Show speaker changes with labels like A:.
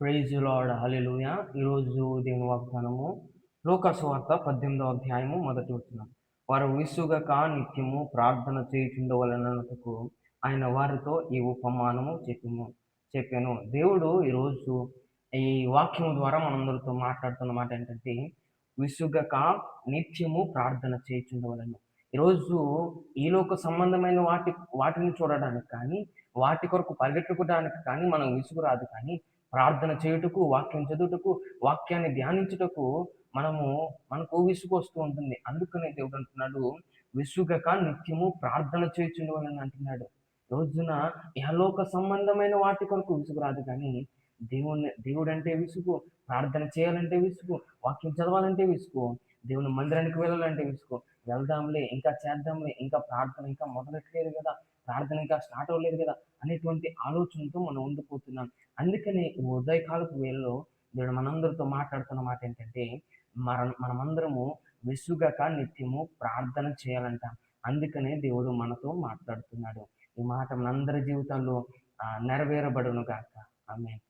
A: Praise lord హల్లెలూయా. ఈరోజు దేవుని వాగ్దానము లూకా సువార్త 18వ అధ్యాయము మొదటి వచనం. వారు విసుగక నిత్యము ప్రార్థన చేయుచుండవలెననుటకు ఆయన వారితో ఈ ఉపమానము చెప్పెను. దేవుడు ఈరోజు ఈ వాక్యము ద్వారా మనందరితో మాట్లాడుతున్న మాట ఏంటంటే, విసుగక నిత్యము ప్రార్థన చేయుచుండవలెను. ఈరోజు ఈ లోక సంబంధమైన వాటిని చూడడానికి కానీ, వాటి కొరకు పరిగెట్టుకోవడానికి కానీ మనం విసుగు రాదు. కానీ ప్రార్థన చేయుటకు, వాక్యం చదువుటకు, వాక్యాన్ని ధ్యానించుటకు మనకు విసుగు వస్తూ ఉంటుంది. అందుకనే దేవుడు అంటున్నాడు, విసుగక నిత్యము ప్రార్థన చేయుచుండవలెను అంటున్నాడు. రోజున ఇహలోక సంబంధమైన వాటి కొరకు విసుగు రాదు కానీ, దేవుడంటే విసుగు, ప్రార్థన చేయాలంటే విసుగు, వాక్యం చదవాలంటే విసుగు, దేవుని మందిరానికి వెళ్ళాలంటే విసుగు. వెళ్దాంలే, ఇంకా చేద్దాంలే, ఇంకా ప్రార్థన ఇంకా మొదలెట్టలేదు కదా, ప్రార్థన ఇంకా స్టార్ట్ అవ్వలేదు కదా అనేటువంటి ఆలోచనతో మనం ఉండిపోతున్నాం. అందుకనే ఈ ఉదయకాలపు వేళలో దేవుడు మనందరితో మాట్లాడుతున్న మాట ఏంటంటే, మనమందరము విసుగక నిత్యము ప్రార్థన చేయాలంట. అందుకనే దేవుడు మనతో మాట్లాడుతున్నాడు. ఈ మాట మనందరి జీవితాల్లో నెరవేరబడును గాక. ఆమేన్.